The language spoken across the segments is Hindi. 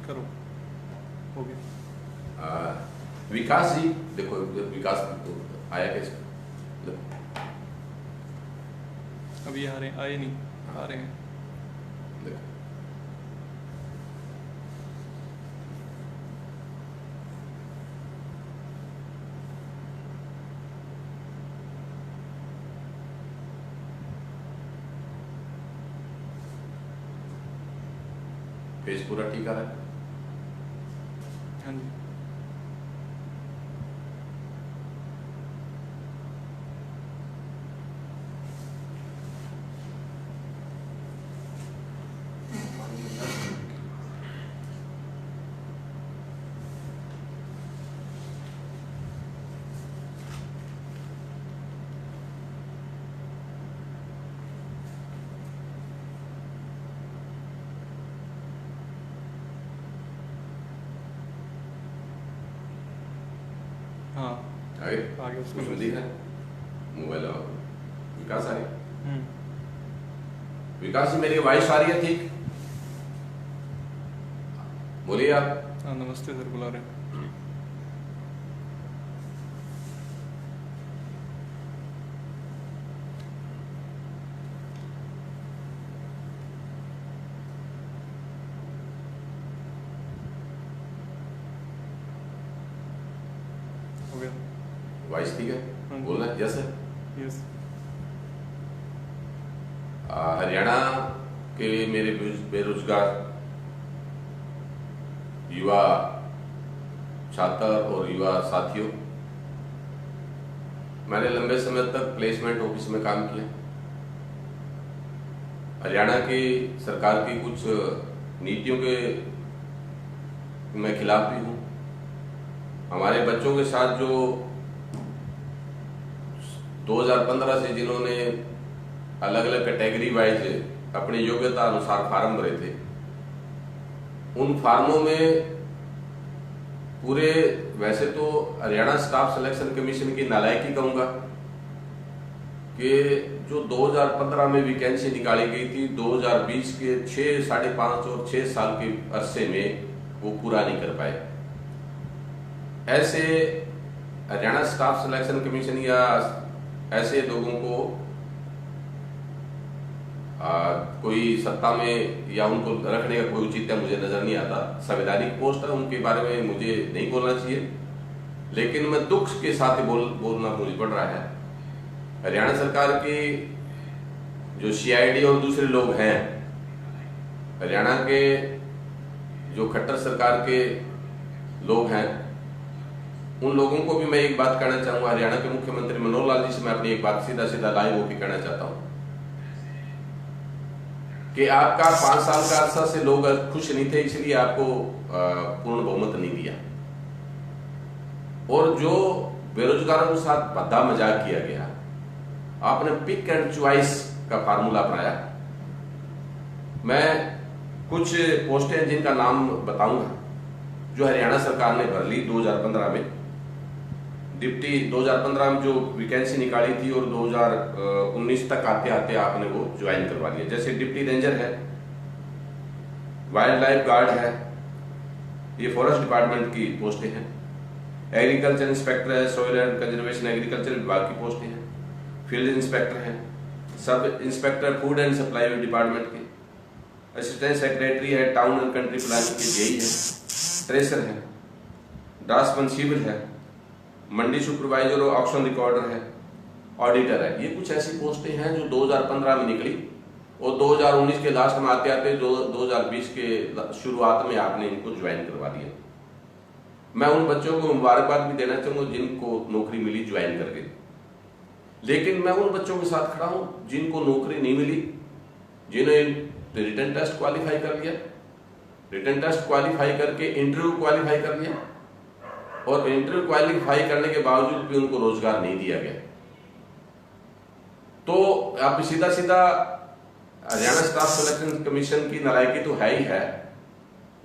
करो हो गया। विकास जी देखो, विकास आया कैसे? अभी आ रहे हैं, आए नहीं, आ रहे हैं। देखो पेज पूरा ठीक आ रहा है। हाँ जी। हाँ आगे आगे उसमें उसमें दिख रहा है मोबाइल और विकास आ रही। विकास जी मेरी वॉइस आ रही है ठीक? बोलिए आप। हाँ नमस्ते सर, बुला रहे हैं। हो गया। वॉइस ठीक है? हाँ। बोलना है? Yes sir. यस। हरियाणा के मेरे बेरोजगार युवा छात्र और युवा साथियों, मैंने लंबे समय तक प्लेसमेंट ऑफिस में काम किया। हरियाणा की सरकार की कुछ नीतियों के मैं खिलाफ भी हूं। हमारे बच्चों के साथ जो 2015 से जिन्होंने अलग अलग कैटेगरी वाइज अपनी योग्यता अनुसार फार्म भरे थे, उन फार्मों में पूरे, वैसे तो हरियाणा स्टाफ सिलेक्शन कमीशन की नालायकी कहूंगा कि जो 2015 में वैकेंसी निकाली गई थी 2020 के 5.5 और 6 साल के अरसे में वो पूरा नहीं कर पाए। ऐसे हरियाणा स्टाफ सिलेक्शन कमीशन या ऐसे लोगों को कोई सत्ता में या उनको रखने का कोई औचित्य मुझे नजर नहीं आता। संवैधानिक पोस्ट है, उनके बारे में मुझे नहीं बोलना चाहिए, लेकिन मैं दुख के साथ बोलना मुझे पड़ रहा है। हरियाणा सरकार की जो सीआईडी और दूसरे लोग हैं, हरियाणा के जो खट्टर सरकार के लोग हैं, उन लोगों को भी मैं एक बात कहना चाहूंगा। हरियाणा के मुख्यमंत्री मनोहर लाल जी से मैं अपनी एक बात सीधा सीधा लाइव होकर कहना चाहता हूं कि आपका 5 साल का अरसा से लोग खुश नहीं थे, इसलिए आपको पूर्ण बहुमत नहीं दिया, और जो बेरोजगारों के साथ भद्दा मजाक किया गया, आपने पिक एंड चॉइस का फार्मूला अपनाया। मैं कुछ पोस्टें जिनका नाम बताऊंगा जो हरियाणा सरकार ने भर ली 2015 में। डिप्टी 2015 में जो वैकेंसी निकाली थी और 2019 तक आते आते आपने वो ज्वाइन करवा लिया। जैसे डिप्टी रेंजर है, वाइल्ड लाइफ गार्ड है, ये फॉरेस्ट डिपार्टमेंट की पोस्टें हैं। एग्रीकल्चर इंस्पेक्टर है, सॉइल एंड कंजर्वेशन एग्रीकल्चर विभाग की पोस्टें हैं। फील्ड इंस्पेक्टर है, sub inspector food and supply department के, असिस्टेंट सेक्रेटरी है, टाउन एंड कंट्री प्लानिंग के जेई है, ट्रेसर है, ड्राफ्ट्समैन सिविल है, मंडी सुपरवाइजर और ऑक्शन रिकॉर्डर है, ऑडिटर है। ये कुछ ऐसी पोस्टें हैं जो 2015 में निकली और 2019 के लास्ट में आते आते 2020 के शुरुआत में आपने इनको ज्वाइन करवा दिया। मैं उन बच्चों को मुबारकबाद भी देना चाहूंगा जिनको नौकरी मिली ज्वाइन करके, लेकिन मैं उन बच्चों के साथ खड़ा हूं जिनको नौकरी नहीं मिली, जिन्होंने रिटन टेस्ट क्वालिफाई कर लिया, रिटन टेस्ट क्वालिफाई करके इंटरव्यू क्वालिफाई कर लिया, और इंटरव्यू क्वालिफाई करने के बावजूद भी उनको रोजगार नहीं दिया गया। तो आप सीधा सीधा हरियाणा स्टाफ सिलेक्शन कमीशन की नालायकी तो है ही है,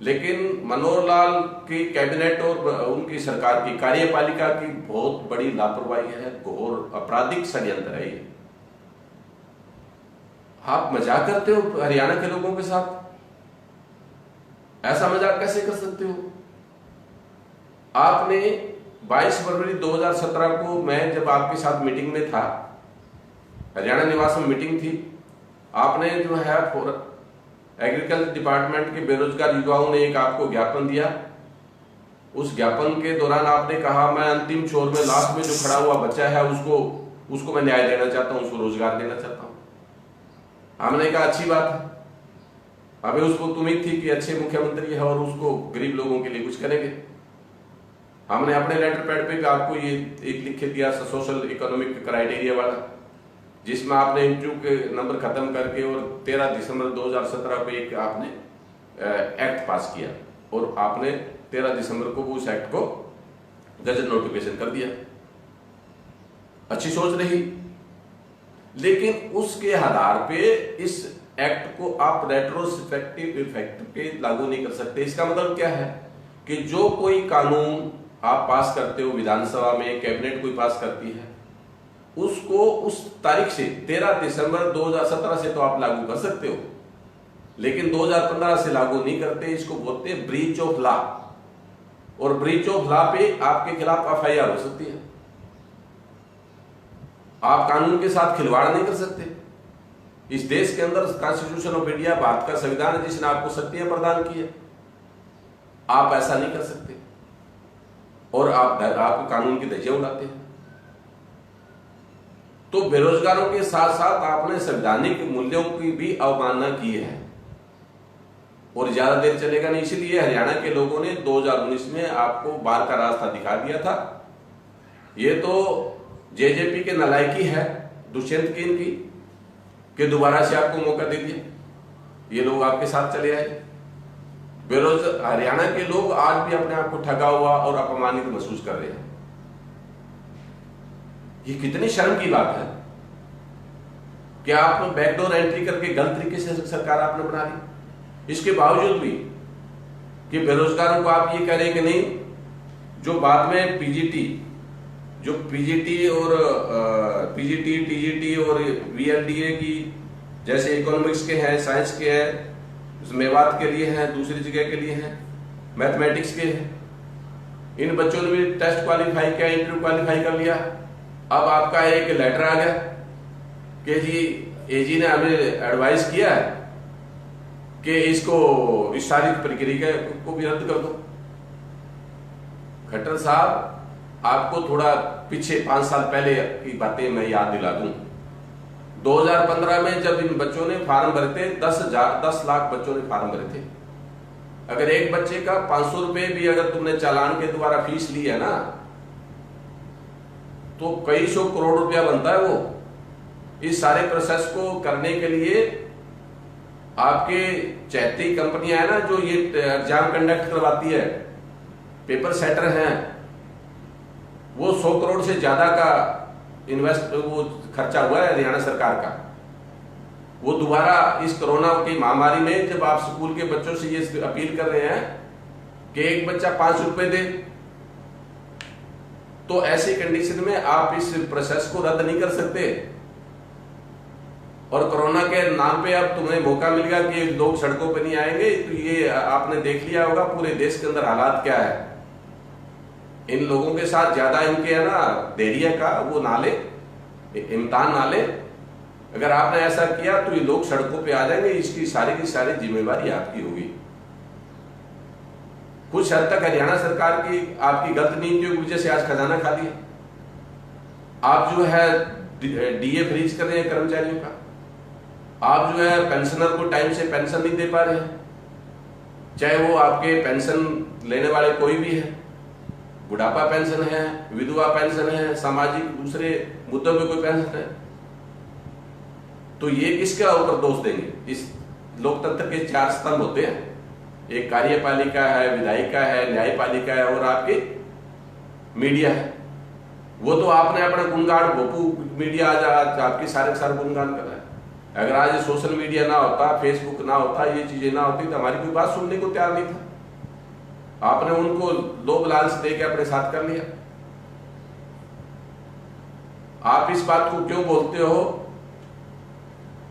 लेकिन मनोहर लाल की कैबिनेट और उनकी सरकार की कार्यपालिका की बहुत बड़ी लापरवाही है, घोर आपराधिक षड्यंत्र है ये। आप मजाक करते हो हरियाणा के लोगों के साथ। ऐसा मजाक कैसे कर सकते हो? आपने 22 फरवरी 2017 को, मैं जब आपके साथ मीटिंग में था, हरियाणा निवास में मीटिंग थी, आपने जो है एग्रीकल्चर डिपार्टमेंट के बेरोजगार युवाओं ने एक आपको ज्ञापन दिया। उस ज्ञापन के दौरान आपने कहा मैं अंतिम छोर में लास्ट में जो खड़ा हुआ बच्चा है उसको मैं न्याय देना चाहता हूं, उसको रोजगार देना चाहता हूं। हमने कहा अच्छी बात है, हमें उसको उम्मीद थी कि अच्छे मुख्यमंत्री है और उसको गरीब लोगों के लिए कुछ करेंगे। हमने अपने लेटर पैड पे आपको ये एक लिख के दिया सोशल इकोनॉमिक क्राइटेरिया वाला, जिसमें आपने इंटरव्यू के नंबर खत्म करके और 13 दिसंबर 2017 को एक आपने एक्ट पास किया और आपने 13 दिसंबर को उस एक्ट को गजट नोटिफिकेशन कर दिया। अच्छी सोच रही, लेकिन उसके आधार पे इस एक्ट को आप रेट्रोस्पेक्टिव इफेक्ट पे लागू नहीं कर सकते। इसका मतलब क्या है कि जो कोई कानून आप पास करते हो विधानसभा में, कैबिनेट कोई पास करती है, उसको उस तारीख से 13 दिसंबर 2017 से तो आप लागू कर सकते हो, लेकिन 2015 से लागू नहीं करते। इसको बोलते हैं ब्रीच ऑफ लॉ, और ब्रीच ऑफ लॉ पे आपके खिलाफ एफआईआर हो सकती है। आप कानून के साथ खिलवाड़ नहीं कर सकते। इस देश के अंदर कॉन्स्टिट्यूशन ऑफ इंडिया, भारत का संविधान है जिसने आपको शक्तियां प्रदान की है, आप ऐसा नहीं कर सकते और आप कानून की धज्जियां उड़ाते हैं। तो बेरोजगारों के साथ साथ आपने संवैधानिक मूल्यों की भी अवमानना की है और ज्यादा देर चलेगा नहीं। इसलिए हरियाणा के लोगों ने 2019 में आपको बाहर का रास्ता दिखा दिया था। ये तो जेजेपी के नालायकी है, दुष्यंत की इनकी, कि दोबारा से आपको मौका दे दिया, ये लोग आपके साथ चले आए। हरियाणा के लोग आज भी अपने आप को ठगा हुआ और अपमानित महसूस कर रहे हैं। ये कितनी शर्म की बात है कि आप बैकडोर एंट्री करके गलत तरीके से सरकार आपने बना ली। इसके बावजूद भी कि बेरोजगारों को आप ये कह रहे हैं कि नहीं, जो बाद में पीजीटी और पीजीटी, टीजीटी और वीएलडीए की जैसे इकोनॉमिक्स के हैं, साइंस के हैं, मेवात के लिए हैं, दूसरी जगह के लिए हैं, मैथमेटिक्स के हैं, इन बच्चों ने भी टेस्ट क्वालिफाई किया, इंटरव्यू क्वालिफाई कर लिया। अब आपका एक लेटर आ गया कि जी एजी ने हमें एडवाइस किया है कि इसको इस सारी प्रक्रिया को भी रद्द कर दो। खट्टर साहब, आपको थोड़ा पीछे 5 साल पहले की बातें मैं याद दिला दूं। 2015 में जब इन बच्चों ने फार्म भरे थे, 10 लाख बच्चों ने फार्म भरे थे। अगर एक बच्चे का 500 रुपए भी अगर तुमने चालान के द्वारा फीस ली है ना, तो कई सौ करोड़ रुपया बनता है वो। इस सारे प्रोसेस को करने के लिए आपके चैती कंपनियां है ना, जो ये एग्जाम कंडक्ट करवाती है, पेपर सेटर हैं, वो 100 करोड़ से ज्यादा का वो खर्चा हुआ है हरियाणा सरकार का। वो दोबारा इस कोरोना की महामारी में जब आप स्कूल के बच्चों से ये अपील कर रहे हैं कि एक बच्चा 5 रुपए दे, तो ऐसी कंडीशन में आप इस प्रोसेस को रद्द नहीं कर सकते। और कोरोना के नाम पे अब तुम्हें मौका मिल गया कि लोग सड़कों पे नहीं आएंगे। तो ये आपने देख लिया होगा पूरे देश के अंदर हालात क्या है। इन लोगों के साथ ज्यादा इनके है ना धैर्य का वो ना ले, इम्तिहान ना ले। अगर आपने ऐसा किया तो ये लोग सड़कों पे आ जाएंगे। इसकी सारी की सारी जिम्मेवारी आपकी होगी। कुछ हद तक हरियाणा सरकार की आपकी गलत नीतियों की वजह से आज खजाना खाली है। आप जो है डीए फ्रीज कर रहे हैं कर्मचारियों का, आप जो है पेंशनर को टाइम से पेंशन नहीं दे पा रहे हैं, चाहे वो आपके पेंशन लेने वाले कोई भी है, बुढ़ापा पेंशन है, विधवा पेंशन है, सामाजिक दूसरे मुद्दों में कोई पेंशन है। तो ये किसका ऊपर दोष देंगे? इस लोकतंत्र के 4 स्तंभ होते हैं, एक कार्यपालिका है, विधायिका है, न्यायपालिका है और आपकी मीडिया है। वो तो आपने अपना गुणगान, भोपू मीडिया आज आपके सारे गुणगान कर रहा है। अगर आज सोशल मीडिया ना होता, फेसबुक ना होता, ये चीजें ना होती तो हमारी कोई बात सुनने को तैयार नहीं था। आपने उनको लोभ लालच देके अपने साथ कर लिया। आप इस बात को क्यों बोलते हो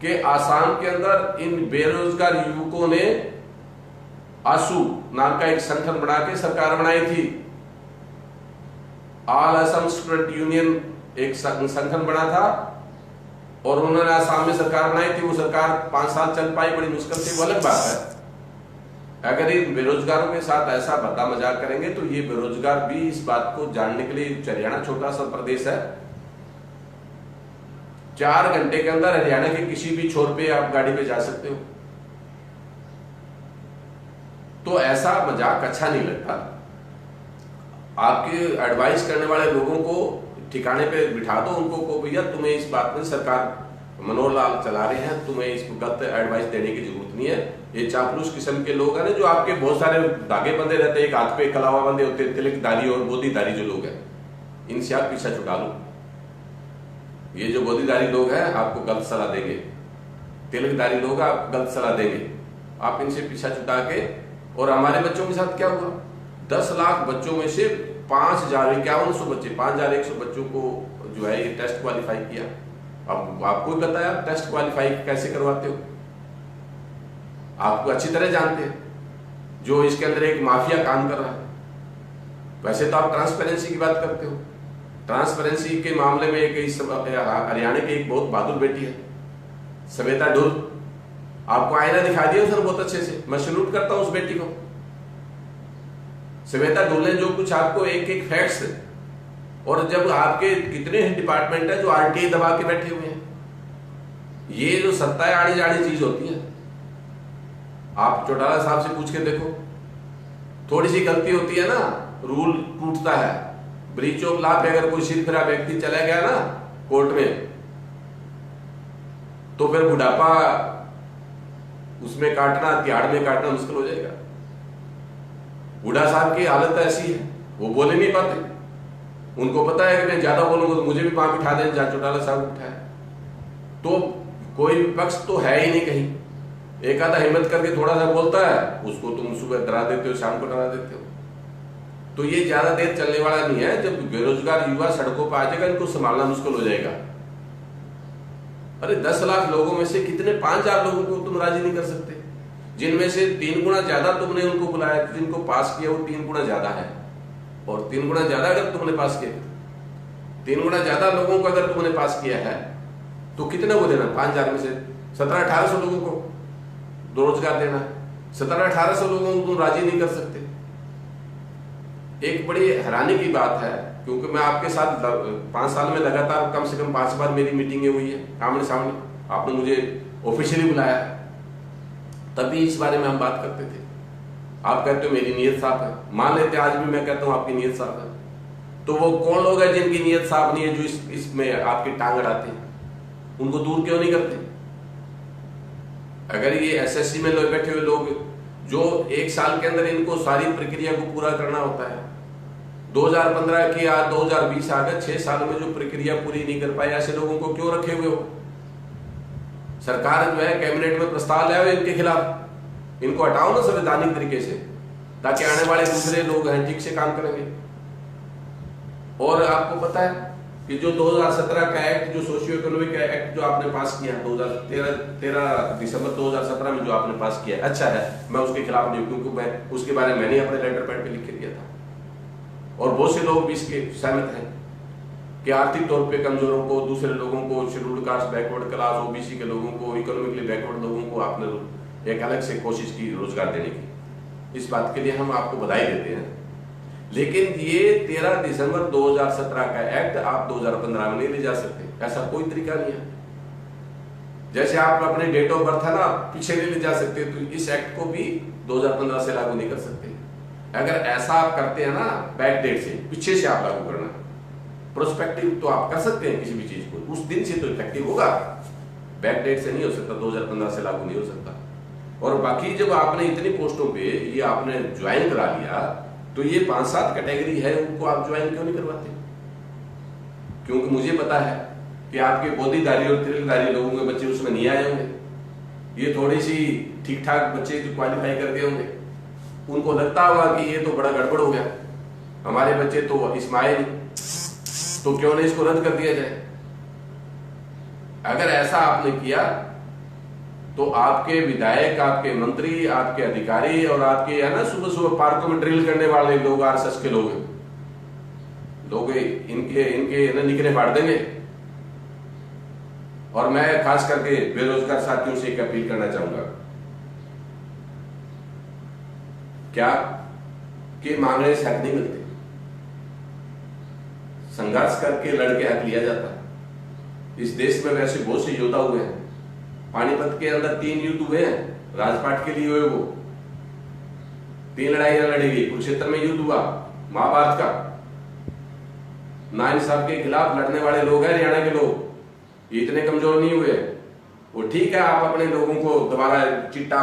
कि आसाम के अंदर इन बेरोजगार युवकों ने आसू नाम का एक संगठन बना के सरकार बनाई थी। ऑल असम स्टूडेंट यूनियन एक संगठन बना था और उन्होंने आसाम में सरकार बनाई थी। वो सरकार 5 साल चल पाई बड़ी मुश्किल से, वो अलग बात है। अगर ये बेरोजगारों के साथ ऐसा भद्दा मजाक करेंगे तो ये बेरोजगार भी इस बात को जानने के लिए, हरियाणा छोटा सा प्रदेश है, 4 घंटे के अंदर हरियाणा के किसी भी छोर पे आप गाड़ी पे जा सकते हो। तो ऐसा मजाक अच्छा नहीं लगता। आपके एडवाइस करने वाले लोगों को ठिकाने पे बिठा दो, उनको को भैया तुम्हें इस बात में सरकार मनोहर लाल चला रहे हैं, तुम्हें इसको गलत एडवाइस देने की जरूरत नहीं है। ये चापलूस किस्म के लोग हैं ना, जो आपके बहुत सारे धागे बंधे रहते हैं, एक हाथ पे कलावा बंधे होते हैं, तिलकधारी और बोधीधारी जो लोग हैं, इनसे आप पीछा छुड़ा लो। ये जो बोधीधारी लोग हैं आपको गलत सलाह देंगे, तिलकधारी लोग आप गलत सलाह देंगे, आप इनसे पीछा छुटा के। और हमारे बच्चों के साथ क्या हुआ, 10 लाख बच्चों में से 5,51 बच्चे, 5,100 बच्चों को जो है ये टेस्ट क्वालिफाई किया। अब आपको ही पता है आप टेस्ट क्वालिफाई कैसे करवाते हो, आपको अच्छी तरह जानते हैं। जो इसके अंदर एक माफिया काम कर रहा है। वैसे तो आप ट्रांसपेरेंसी की बात करते हो, ट्रांसपेरेंसी के मामले में हरियाणा की एक बहुत बहादुर बेटी है श्वेता ढुल, आपको आईना दिखा दिया उसने बहुत अच्छे से, मैं सैल्यूट करता हूं उस बेटी को। श्वेता ढुल ने जो कुछ आपको एक एक फैक्ट्स, और जब आपके कितने डिपार्टमेंट है जो आरटीआई दबा के बैठे हुए हैं, ये जो सत्ता है आड़ी जाड़ी चीज होती है। आप चौटाला साहब से पूछ के देखो, थोड़ी सी गलती होती है ना, रूल टूटता है। ब्रीच ऑफ लॉ पे अगर कोई सिर फिरा व्यक्ति चला गया ना कोर्ट में, तो फिर बुढ़ापा उसमें काटना, तिहाड़ में काटना मुश्किल हो जाएगा। बूढ़ा साहब की हालत ऐसी है, वो बोले नहीं पाते। उनको पता है कि मैं ज्यादा बोलूंगा तो मुझे भी वहां बिठा दें जहां चौटाला साहब उठाए। तो कोई पक्ष तो है ही नहीं कहीं। एक आधा हिम्मत करके थोड़ा सा बोलता है, उसको तुम सुबह डरा देते हो, शाम को डरा देते हो। तो ये ज्यादा देर चलने वाला नहीं है। जब बेरोजगार युवा सड़कों पर आ जाएगा, इनको संभालना मुश्किल हो जाएगा। अरे 10 लाख लोगों में से कितने 5,000 लोगों को तुम राजी नहीं कर सकते, जिनमें से 3 गुना ज्यादा तुमने उनको बुलाया, जिनको पास किया वो 3 गुना ज्यादा है। और 3 गुना ज्यादा अगर तुमने पास किया, 3 गुना ज्यादा लोगों को अगर तुमने पास किया है, तो कितने को देना? 5,000 में से 1700-1800 लोगों को रोजगार देना। 1700-1800 लोगों को तुम राजी नहीं कर सकते। एक बड़ी हैरानी की बात है, क्योंकि मैं आपके साथ 5 साल में लगातार कम से कम 5 बार मेरी मीटिंगें हुई है आमने सामने। आपने मुझे ऑफिशियली बुलाया, तभी इस बारे में हम बात करते थे। आप कहते हो मेरी नीयत साफ है, मान लेते आज भी मैं कहता हूं आपकी नीयत साफ है, तो वो कौन लोग हैं जिनकी नीयत साफ नहीं है, जो इसमें आपकी टांग अड़ाते हैं? उनको दूर क्यों नहीं करते? अगर ये एसएससी में लोग बैठे हुए लोग, जो 1 साल के अंदर इनको सारी प्रक्रिया को पूरा करना होता है, 2015 के या 2020 आ गए, 6 साल में जो प्रक्रिया पूरी नहीं कर पाए, ऐसे लोगों को क्यों रखे हुए हो? सरकार जो है कैबिनेट में प्रस्ताव लाए हुए इनके खिलाफ, इनको हटाओ ना संवैधानिक तरीके से, ताकि आने वाले दूसरे लोग हैं ठीक से काम करेंगे। और आपको पता है कि जो 2017 का एक्ट, जो सोशियो इकोनॉमिक एक्ट जो आपने पास किया 13 दिसंबर 2017 में जो आपने पास किया, अच्छा है, मैं उसके खिलाफ नहीं, क्योंकि मैं उसके बारे में मैंने अपने लेटर पैड पे लिख के दिया था। और बहुत से लोग भी इसके सहमत हैं कि आर्थिक तौर पे कमजोरों को, दूसरे लोगों को, scheduled caste, backward class, OBC के लोगों को, इकोनॉमिकली बैकवर्ड लोगों को आपने एक अलग से कोशिश की रोजगार देने की। इस बात के लिए हम आपको बधाई देते हैं। लेकिन ये 13 दिसंबर 2017 का एक्ट आप 2015 में नहीं ले जा सकते, ऐसा कोई तरीका नहीं है। जैसे आप अपने डेट ऑफ बर्थ है ना पीछे नहीं ले जा सकते, तो इस एक्ट को भी 2015 से लागू नहीं कर सकते। अगर ऐसा आप करते हैं ना, बैक डेट से, पीछे से आप लागू करना, प्रोस्पेक्टिव तो आप कर सकते हैं किसी भी चीज को, उस दिन से तो इफेक्टिव होगा, बैक डेट से नहीं हो सकता, 2015 से लागू नहीं हो सकता। और बाकी जब आपने इतनी पोस्टों पे ये आपने ज्वाइन करा लिया, तो ये 5-7 कैटेगरी है, उनको आप ज्वाइन क्यों नहीं करवाते? क्योंकि मुझे पता है कि आपके बोधीधारी और तिलकधारी लोगों के बच्चे उसमें नहीं आए होंगे। ये थोड़ी सी ठीक ठाक बच्चे जो क्वालिफाई कर गए होंगे, उनको लगता होगा कि ये तो बड़ा गड़बड़ हो गया, हमारे बच्चे तो इसमें आए नहीं, तो क्यों नहीं इसको रद्द कर दिया जाए। अगर ऐसा आपने किया तो आपके विधायक, आपके मंत्री, आपके अधिकारी और आपके है ना सुबह सुबह पार्कों में ड्रिल करने वाले लोग, आरएसएस के लोग इनके निकले फाड़ देंगे। और मैं खास करके बेरोजगार साथियों से एक अपील करना चाहूंगा, क्या कि मांगने से हक नहीं मिलते, संघर्ष करके लड़के हक लिया जाता है। इस देश में वैसे बहुत से योद्धा हुए हैं, पानीपत के अंदर 3 युद्ध हुए हैं, राजपाट के लिए हुए, वो 3 लड़ाइयां लड़ी गई। कुरुक्षेत्र में युद्ध हुआ महाभारत का, नाइंसाफ के खिलाफ लड़ने वाले लोग हैं हरियाणा के लोग, ये इतने कमजोर नहीं हुए। वो ठीक है, आप अपने लोगों को दोबारा चिट्टा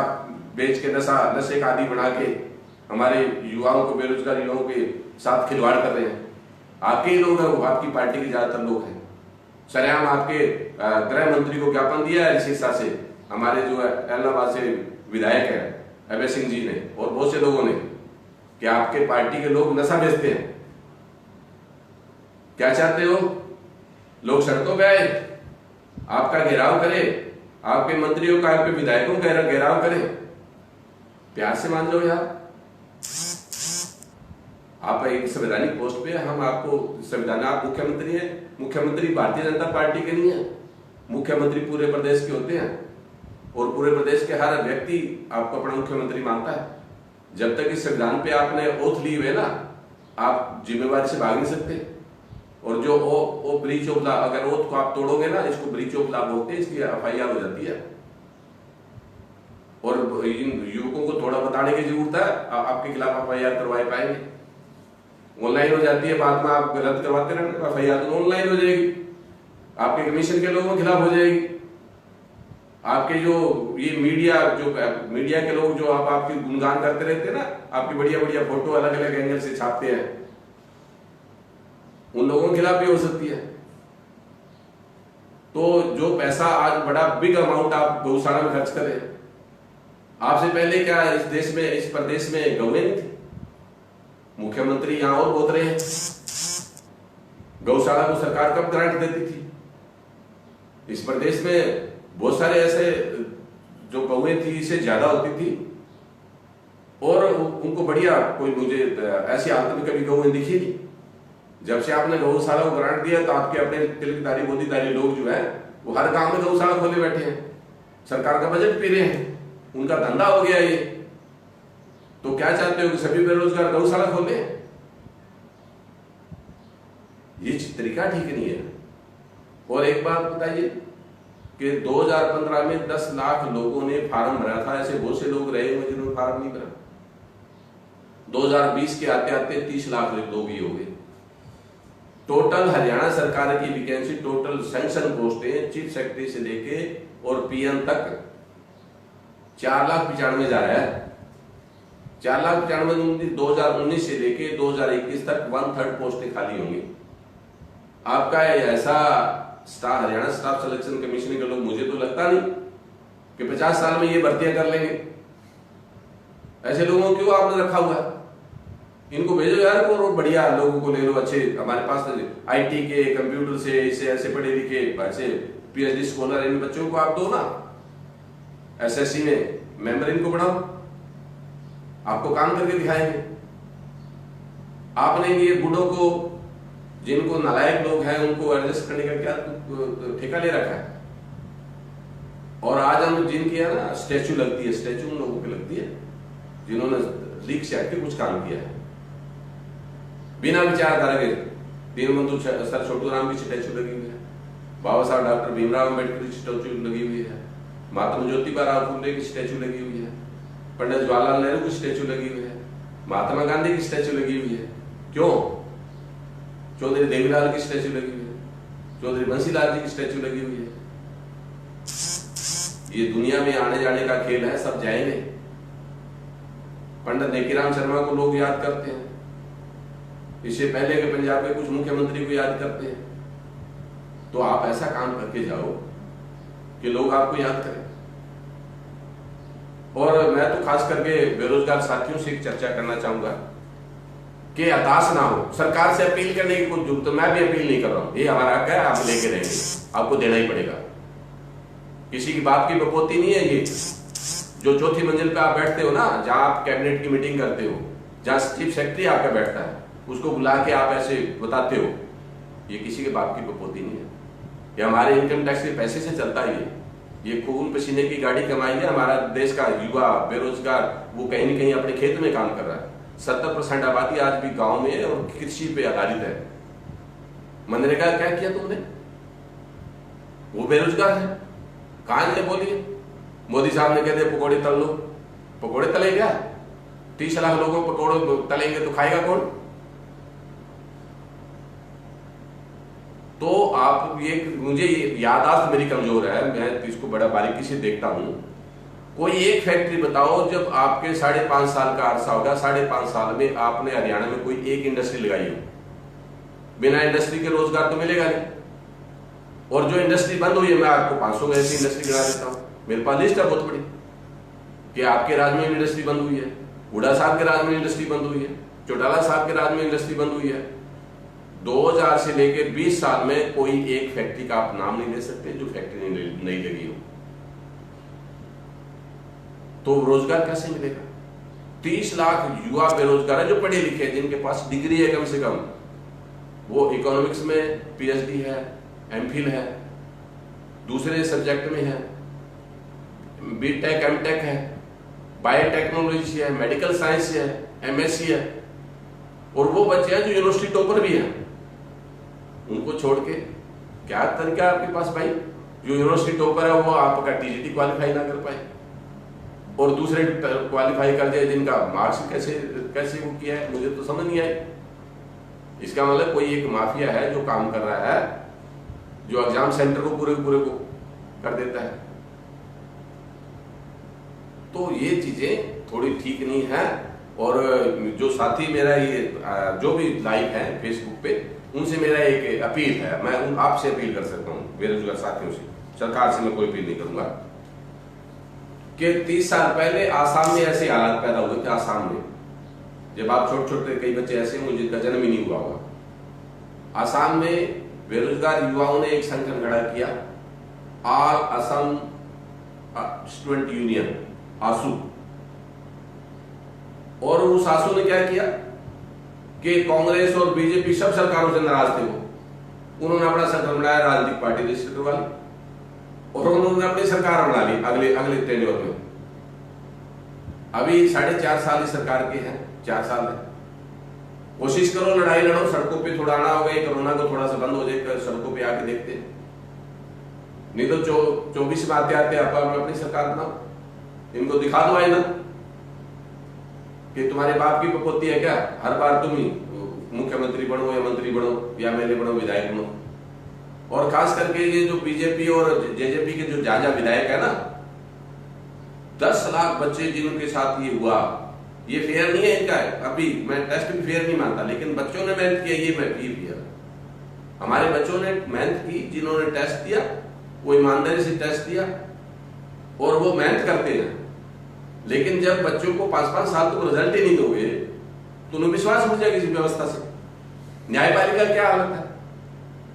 बेच के नशे का आदी बना के हमारे युवाओं को, बेरोजगार युवाओं के साथ खिलवाड़ कर रहे हैं। आपके ही लोग हैं, वो आपकी पार्टी के ज्यादातर लोग हैं। सरेआम आपके गृह मंत्री को ज्ञापन दिया है शीर्षा से, हमारे जो है इलाहाबाद से विधायक है अभय सिंह जी ने और बहुत से लोगों ने, कि आपके पार्टी के लोग नशा बेचते हैं। क्या चाहते हो? लोग सड़कों पे आए, आपका घेराव करे, आपके मंत्रियों का, आपके विधायकों का घेराव करें। प्यार से मान लो यार, आप एक संवैधानिक पोस्ट पे, हम आपको संविधान, आप मुख्यमंत्री हैं, मुख्यमंत्री भारतीय जनता पार्टी के नहीं है, मुख्यमंत्री पूरे प्रदेश के होते हैं और पूरे प्रदेश के हर व्यक्ति आपको अपना मुख्यमंत्री मानता है। जब तक इस संविधान पे आपने ओथ ली हुई ना, आप जिम्मेवारी से भाग नहीं सकते। और जो ओ ब्रीच ऑफ लॉ, अगर ओथ को आप तोड़ोगे ना, इसको ब्रीच ऑफ लॉ बोलते हैं, इसकी एफआईआर हो जाती है। और इन युवकों को थोड़ा बताने की जरूरत है, आपके खिलाफ एफआईआर करवाए पाएंगे, ऑनलाइन हो जाती है। बाद में आप गलत करवाते रहना, एफआईआर तो ऑनलाइन हो जाएगी, आपके कमीशन के लोगों के खिलाफ हो जाएगी। आपके जो ये मीडिया के लोग जो आपकी गुणगान करते रहते हैं ना, आपकी बढ़िया बढ़िया फोटो अलग अलग एंगल से छापते हैं, उन लोगों के खिलाफ भी हो सकती है। तो जो पैसा आज बड़ा बिग अमाउंट आप गौशाला में खर्च करें, आपसे पहले क्या इस देश में, इस प्रदेश में गौएं नहीं थी? मुख्यमंत्री यहां और बोल रहे हैं गौशाला को सरकार कब ग्रांट देती थी? इस प्रदेश में बहुत सारे ऐसे जो गौएं थी, इससे ज्यादा होती थी, और उनको बढ़िया, कोई मुझे ऐसी हालत में कभी गौएं दिखी नहीं। जब से आपने गौशाला को ग्रांट दिया, तो आपके अपने तिलकधारी मोदीधारी लोग जो है वो हर गांव में गौशाला खोले बैठे हैं, सरकार का बजट पी रहे हैं, उनका धंधा हो गया ये। तो क्या चाहते हो कि सभी बेरोजगार गौशाला खोले? ये तरीका ठीक नहीं है। और एक बात बताइए कि 2015 में 10 लाख लोगों ने फार्म भरा था, ऐसे बहुत से लोग रहे हुए जिन्होंने फार्म नहीं भरा। 2020 के आते आते 30 लाख लोग ही हो गए। टोटल हरियाणा सरकार की वैकेंसी, टोटल सैंक्शन पोस्टें चीफ सेक्रेटरी से लेके और पीएम तक 4,95,000 जा रहा है। 4,95,000 2019 से लेके 2021 तक 1/3 पोस्टें खाली होंगी। आपका ऐसा staff, Haryana staff selection commission के लोग, मुझे तो लगता नहीं कि 50 साल में ये भर्तियां कर लेंगे। ऐसे लोगों को क्यों आपने रखा हुआ है? इनको भेजो यार, और बढ़िया लोगों को ले लो, अच्छे, हमारे पास आईटी के, कंप्यूटर से, इससे ऐसे पढ़े लिखे, ऐसे पीएचडी स्कॉलर, इन बच्चों को आप दो ना, एसएससी में मेंबर इनको बढ़ाओ, आपको काम करके दिखाएंगे। आपने ये बूढ़ों को, जिनको नालायक लोग हैं, उनको एडजस्ट करने का क्या ठेका ले रखा है? और आज हम जिनकी है ना स्टैचू लगती है, स्टैचू उन लोगों की लगती है जिन्होंने लीक से हटके कुछ काम किया है, बिना विचारधारा के। दीनबंधु सर छोटू राम की स्टैचू लगी हुई है, बाबा साहब डॉक्टर भीमराव अम्बेडकर की स्टैचू लगी हुई है, महात्मा ज्योतिबा राव फुले की स्टैचू लगी हुई है, पंडित जवाहरलाल नेहरू की स्टैचू लगी हुई है, महात्मा गांधी की स्टैचू लगी हुई है। क्यों? चौधरी देवीलाल की स्टैचू लगी हुई है, चौधरी बंसीलाल जी की स्टैचू लगी हुई है। ये दुनिया में आने जाने का खेल है, सब जाएंगे। पंडित नेकीराम शर्मा को लोग याद करते हैं, इससे पहले के पंजाब के कुछ मुख्यमंत्री को याद करते हैं। तो आप ऐसा काम करके जाओ कि लोग आपको याद करें। और मैं तो खास करके बेरोजगार साथियों से एक चर्चा करना चाहूंगा कि हताश ना हो। सरकार से अपील करने की कोई जरूरत, मैं भी अपील नहीं कर रहा हूं, ये हमारा हक है, आप लेके रहेंगे, आपको देना ही पड़ेगा। किसी की बाप की बपोती नहीं है ये। जो चौथी मंजिल पे आप बैठते हो ना, जहां आप कैबिनेट की मीटिंग करते हो, जहां चीफ सेक्रेटरी आपका बैठता है, उसको बुला के आप ऐसे बताते हो, ये किसी के बाप की बपोती नहीं है। ये हमारे इनकम टैक्स के पैसे से चलता है। ये खून पसीने की गाड़ी कमाई है। हमारा देश का युवा बेरोजगार वो कहीं न कहीं अपने खेत में काम कर रहा है। 70% आबादी आज भी गांव में है और कृषि पे आधारित है। मनरेगा क्या किया तुमने? वो बेरोजगार है, कहां है बोलिए? मोदी साहब ने कहते पकौड़े तल लो, पकौड़े तले क्या? 30 लाख लोगों को पकौड़े तलेंगे तो खाएगा कौन? तो आप ये, मुझे याददाश्त मेरी कमजोर है, मैं इसको बड़ा बारीकी से देखता हूं। कोई एक फैक्ट्री बताओ जब आपके 5.5 साल का अरसा होगा, 5.5 साल में आपने हरियाणा में कोई एक इंडस्ट्री लगाई हो। बिना इंडस्ट्री के रोजगार तो मिलेगा नहीं। और जो इंडस्ट्री बंद हुई है, मैं आपको 500 ऐसी इंडस्ट्री गिना देता हूं, मेरे पास लिस्ट है बहुत बड़ी, कि आपके राज में इंडस्ट्री बंद हुई है, हुड्डा साहब के राज में इंडस्ट्री बंद हुई है, चौटाला साहब के राज में इंडस्ट्री बंद हुई है। 2000 से लेकर 20 साल में कोई एक फैक्ट्री का आप नाम नहीं ले सकते जो फैक्ट्री नहीं लगी हो। तो रोजगार कैसे मिलेगा? 30 लाख युवा बेरोजगार है जो पढ़े लिखे हैं, जिनके पास डिग्री है कम से कम, वो इकोनॉमिक्स में पीएचडी है, एमफिल है, दूसरे सब्जेक्ट में है, बीटेक एमटेक है, बायोटेक्नोलॉजी से है, मेडिकल साइंस से है, एमएससी है। और वो बच्चे हैं जो यूनिवर्सिटी टॉपर भी हैं, उनको छोड़ के क्या तरीका है आपके पास भाई? जो यूनिवर्सिटी टॉपर है वो आपका टीजीटी क्वालिफाई ना कर पाए और दूसरे क्वालिफाई कर जाए जिनका मार्क्स कैसे वो किया है, मुझे तो समझ नहीं आई। इसका मतलब कोई एक माफिया है जो काम कर रहा है, जो एग्जाम सेंटर को पूरे को कर देता है। तो ये चीजें थोड़ी ठीक नहीं है। और जो साथी मेरा ये जो भी लाइव है फेसबुक पे, उनसे मेरा एक अपील है, मैं आपसे अपील कर सकता हूँ, बेरोजगार साथियों से, सरकार से मैं कोई अपील नहीं करूंगा, कि 30 साल पहले आसाम में ऐसे हालात पैदा हुए थे। आसाम में जब आप छोटे कई बच्चे ऐसे होंगे जिनका जन्म ही नहीं हुआ होगा। आसाम में बेरोजगार युवाओं ने एक संगठन खड़ा किया, ऑल असम स्टूडेंट यूनियन, आसू। और उस आसू ने क्या किया कि कांग्रेस और बीजेपी सब सरकारों से नाराज थे वो, उन्होंने अपना संगठन बनाया, राजनीतिक पार्टी रजिस्टर वाली, और उन्होंने अपनी सरकार बना ली अगले टेन्योर में। अभी 4.5 साल इस सरकार के हैं, 4 साल है। कोशिश करो, लड़ाई लड़ो, सड़कों पे थोड़ा आना होगा, कोरोना को थोड़ा सा बंद हो जाएगा, सड़कों पे आके देखते हैं। नहीं तो 24 में आते आप अपनी सरकार बनाओ, इनको दिखा दो आईना कि तुम्हारे बाप की बपोती है क्या, हर बार तुम ही मुख्यमंत्री बनो या मंत्री बनो या एमएलए बनो, विधायक बनो। और खास करके ये जो बीजेपी और जेजेपी के जो जाजा विधायक है ना, 10 लाख बच्चे जिनके साथ ये हुआ, ये फेयर नहीं है इनका। अभी मैं टेस्ट भी फेयर नहीं मानता, लेकिन बच्चों ने मेहनत किया, ये मैं भी फेयर। हमारे बच्चों ने मेहनत की, जिन्होंने टेस्ट दिया वो ईमानदारी से टेस्ट दिया और वो मेहनत करते हैं। लेकिन जब बच्चों को 5-5 साल तक रिजल्ट ही नहीं दोगे तो उन्हें विश्वास उठ जाएगा इस व्यवस्था से। न्यायपालिका क्या हालत है?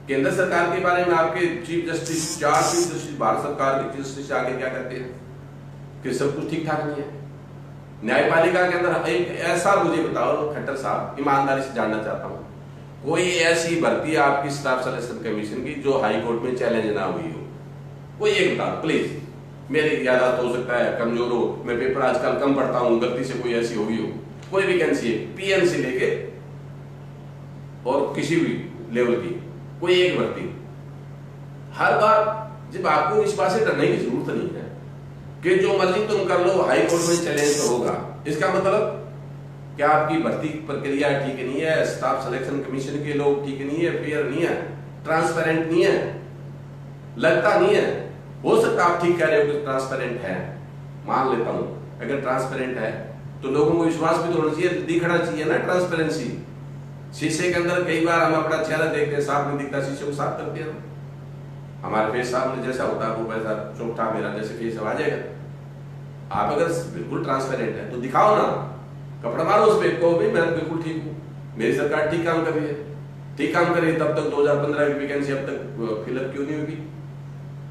केंद्र सरकार के बारे में आपके chief justice, 4 chief justice Bharat सरकार के चीफ जस्टिस आगे क्या कहते हैं कि सब कुछ ठीक ठाक नहीं है। न्यायपालिका के अंदर एक ऐसा, मुझे बताओ खट्टर साहब, ईमानदारी से जानना चाहता हूं, कोई ऐसी भर्ती आपकी स्टाफ सिलेक्शन कमीशन की जो हाई कोर्ट में चैलेंज ना हुई हो? कोई एक बताओ प्लीज। मेरी यादाश्त हो सकता है कमजोर हो, मैं पेपर आजकल कम पढ़ता हूं, गलती से कोई ऐसी होगी हो। कोई वैकेंसी है पीएम से लेके और किसी भी लेवल की, कोई एक भर्ती। हर बार जब आपको इस बात से डरने की जरूरत नहीं है कि जो मर्जी तुम कर लो, हाई कोर्ट में चैलेंज तो होगा। इसका मतलब क्या आपकी भर्ती प्रक्रिया ठीक नहीं है, स्टाफ सिलेक्शन कमीशन के लोग ठीक नहीं है, फेयर नहीं है, ट्रांसपेरेंट नहीं है, लगता नहीं है। हो सकता आप ठीक कह रहे हो कि ट्रांसपेरेंट है, मान लेता हूं। अगर ट्रांसपेरेंट है तो लोगों को विश्वास भी तो होना चाहिए, दिखना चाहिए ना ट्रांसपेरेंसी। शीशे के अंदर कई बार हम अपना चेहरा देखते हैं, साफ नहीं दिखता, शीशे को साफ करते हैं। हमारे फेस सामने जैसा होता है वो वैसा चौथा मेरा जैसे फेस आ जाएगा। आप अगर बिल्कुल ट्रांसपेरेंट है तो दिखाओ ना, कपड़ा मारो उस पर, कहो भाई मैं बिल्कुल ठीक हूँ, मेरी सरकार ठीक काम कर रही है। ठीक काम कर रही है, तब तक 2015 की वैकेंसी अब तक फिलअप क्यों नहीं होगी?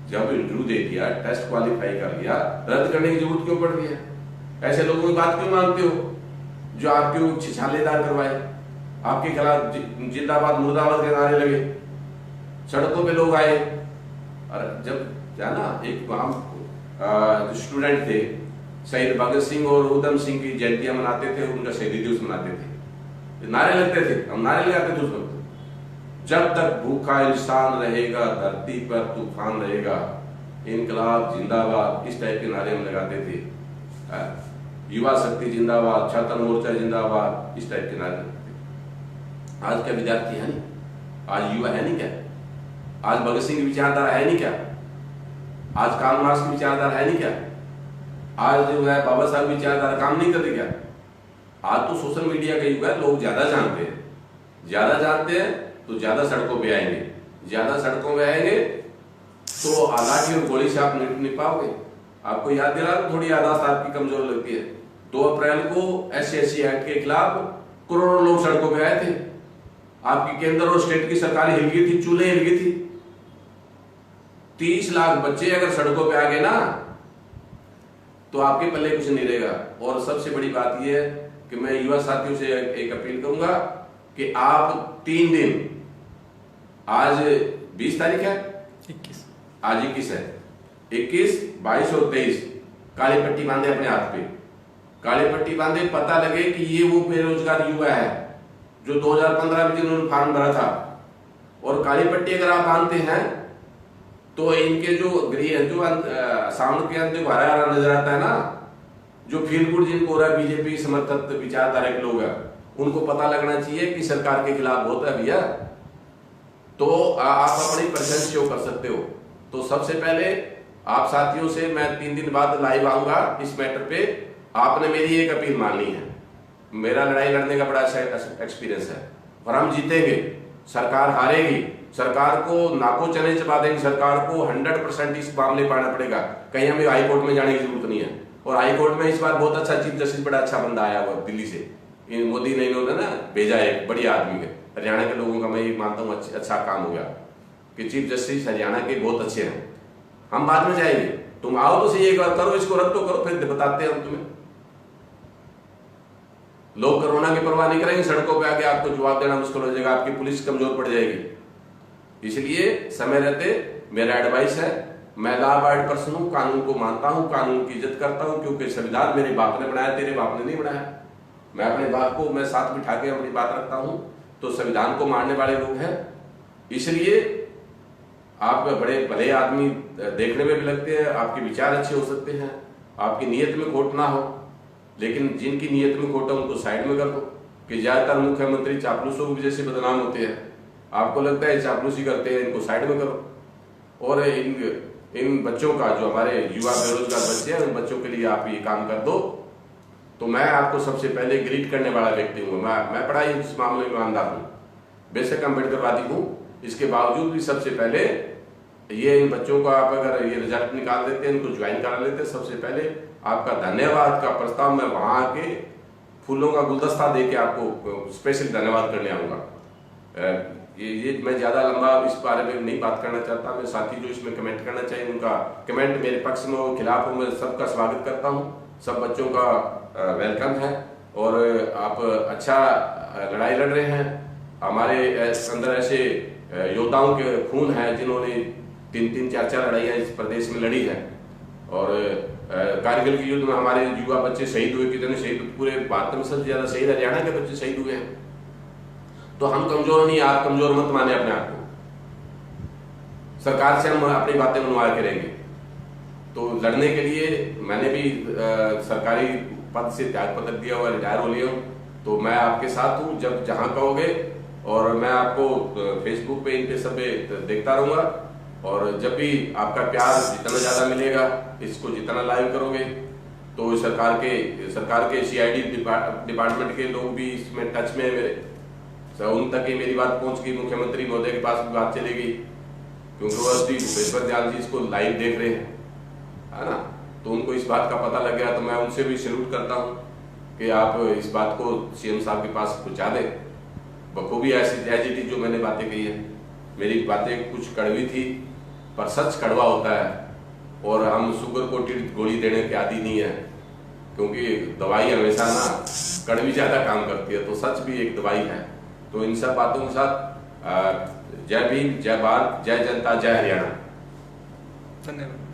जब इंटरव्यू दे दिया, टेस्ट क्वालिफाई कर लिया, रद्द करने की जरूरत क्यों पड़ रही है? ऐसे लोगों की बात क्यों मानते हो जो आपके छिछालेदार करवाए, आपके खिलाफ जिंदाबाद मुर्दाबाद के नारे लगे, सड़कों पे लोग आए। और जब जाना एक हम स्टूडेंट थे, शहीद भगत सिंह और उधम सिंह की जयंतियां मनाते थे, उनका शहीदी दिवस मनाते थे, नारे लगते थे, हम नारे लगाते थे उस वक्त, जब तक भूखा इंसान रहेगा धरती पर तूफान रहेगा, इनकलाब जिंदाबाद, इस टाइप के नारे हम लगाते थे। युवा शक्ति जिंदाबाद, छात्र मोर्चा जिंदाबाद, इस टाइप के नारे लगते थे। आज का विद्यार्थी है नहीं, आज युवा है नहीं क्या? आज भगत सिंह की विचारधारा है नहीं क्या? आज कार्ल मार्क्स की विचारधारा है नहीं क्या? आज जो है बाबा साहब की विचारधारा काम नहीं करती क्या? आज तो सोशल मीडिया का युग है, लोग ज्यादा जानते हैं, ज्यादा जानते हैं तो ज्यादा सड़कों पे आएंगे, ज्यादा सड़कों पे आएंगे तो लाठी और गोली से आप नहीं पाओगे। आपको याद दिला, थोड़ी यादाश्त आपकी कमजोर लगती है। 2 अप्रैल को SC एक्ट के खिलाफ करोड़ों लोग सड़कों पे आए थे, आपकी केंद्र और स्टेट की सरकार हिल गई थी, चूल्हे हिल गई थी। 30 लाख बच्चे अगर सड़कों पे आ गए ना तो आपके पल्ले कुछ नहीं रहेगा। और सबसे बड़ी बात यह है कि मैं युवा साथियों से एक अपील करूंगा कि आप 3 दिन, आज 20 तारीख है, 21, आज 21 है, 21, 22 और 23 काली पट्टी बांधे अपने हाथ पे, काली पट्टी बांधे, पता लगे कि ये वो बेरोजगार युवा है जो 2015 में जिन्होंने फॉर्म भरा था। और काली पट्टी अगर आप बांधते हैं तो इनके जो गृह जो साउंड के अंदर हरा हरा नजर आता है ना, जो फील गुड जिनको हो रहा है, बीजेपी समर्थित विचारधारा के लोग हैं, उनको पता लगना चाहिए कि सरकार के खिलाफ होता है भैया, तो आप अपनी प्रेजेंस शो कर सकते हो। तो सबसे पहले आप साथियों से मैं 3 दिन बाद लाइव आऊंगा इस मैटर पे। आपने मेरी एक अपील मान ली है, मेरा लड़ाई लड़ने का बड़ा एक्सपीरियंस है और हम जीतेंगे, सरकार हारेगी, सरकार को नाको चने चबा देंगे, सरकार को 100% इस मामले पाना पड़ेगा, कहीं हमें हाई कोर्ट में जाने की जरूरत नहीं है। और हाई कोर्ट में इस बार बहुत अच्छा चीफ जस्टिस, बड़ा अच्छा बंदा आया हुआ दिल्ली से, मोदी ने इन्होंने ना भेजा, एक बढ़िया आदमी है, हरियाणा के लोगों का मैं ये मानता हूँ अच्छा काम हो गया कि चीफ जस्टिस हरियाणा के बहुत अच्छे हैं। हम बाद में जाएंगे, तुम आओ तो सही, एक बार करो, इसको रद्द तो करो, फिर बताते हैं हम तुम्हें। लोग कोरोना की परवाह नहीं करेंगे, सड़कों पे आके आपको जवाब देना मुश्किल हो जाएगा, आपकी पुलिस कमजोर पड़ जाएगी। इसलिए समय रहते मेरा एडवाइस है, मैं लॉ अबाइड पर्सन हूं, कानून को मानता हूं, कानून की इज्जत करता हूं, क्योंकि संविधान मेरे बाप ने बनाया, तेरे बाप ने नहीं बनाया। मैं अपने बाप को मैं साथ बिठा के अपनी बात रखता हूं, तो संविधान को मानने वाले लोग हैं। इसलिए आप बड़े भले आदमी देखने में भी लगते हैं, आपके विचार अच्छे हो सकते हैं, आपकी नीयत में खोट ना हो, लेकिन जिनकी नीयत में खोट है उनको साइड में कर दो। कि ज्यादातर मुख्यमंत्री चापलूसों की वजह से बदनाम होते हैं, आपको लगता है चापलूसी करते हैं, इनको साइड में करो। और इन बच्चों का, जो हमारे युवा बेरोजगार बच्चे हैं, उन बच्चों के लिए आप ये काम कर दो। तो मैं आपको सबसे पहले ग्रीट करने वाला व्यक्ति हूँ, मैं बड़ा ही इस मामले में ईमानदार हूँ, बेशक अम्बेडकरवादी हूँ, इसके बावजूद भी सबसे पहले ये इन बच्चों को आप अगर ये रिजल्ट निकाल देते हैं, इनको ज्वाइन करा लेते, सबसे पहले आपका धन्यवाद का प्रस्ताव मैं वहां आके फूलों का गुलदस्ता दे के आपको स्पेशल धन्यवाद करने आऊंगा। ये मैं ज्यादा लंबा इस बारे में नहीं बात करना चाहता। मैं साथी जो इसमें कमेंट करना चाहिए, उनका कमेंट मेरे पक्ष में हो, खिलाफ हो, मैं सबका स्वागत करता हूँ, सब बच्चों का वेलकम है। और आप अच्छा लड़ाई लड़ रहे हैं, हमारे अंदर ऐसे योद्धाओं के खून है जिन्होंने 3-3, 4-4 लड़ाइयाँ इस प्रदेश में लड़ी है। और कारगिल के युद्ध में हमारे युवा बच्चे शहीद हुए, कितने शहीद, पूरे भारत में सबसे ज्यादा शहीद हरियाणा के बच्चे शहीद हुए हैं। तो हम कमजोर नहीं, आप कमजोर मत माने अपने आप को, सरकार से हम अपनी बातें मनवा के रहेंगे। तो लड़ने के लिए मैंने भी सरकारी पद से त्याग पत्र दिया हुआ, रिटायर हो लिया हूँ, तो मैं आपके साथ हूँ जब जहां कहोगे। और मैं आपको फेसबुक पे, इन पे सब देखता रहूंगा। और जब भी आपका प्यार जितना ज्यादा मिलेगा, इसको जितना लाइव करोगे, तो सरकार के CID डिपार्टमेंट के लोग भी इसमें टच में है मेरे, तो उन तक ही मेरी बात पहुंच गई, मुख्यमंत्री महोदय के पास भी बात चलेगी, क्योंकि वो श्री भूपेश्वर दयाल जी इसको लाइव देख रहे हैं, है ना। तो उनको इस बात का पता लग गया, तो मैं उनसे भी सैल्यूट करता हूँ कि आप इस बात को CM साहब के पास पहुंचा दें बखूबी। ऐसी जो मैंने बातें कही है, मेरी बातें कुछ कड़वी थी, पर सच कड़वा होता है। और हम शुगर कोटेड गोली देने के आदी नहीं है, क्योंकि दवाई हमेशा ना कड़वी ज्यादा काम करती है, तो सच भी एक दवाई है। तो इन सब बातों के साथ जय भीम, जय भारत, जय जनता, जय हरियाणा। धन्यवाद।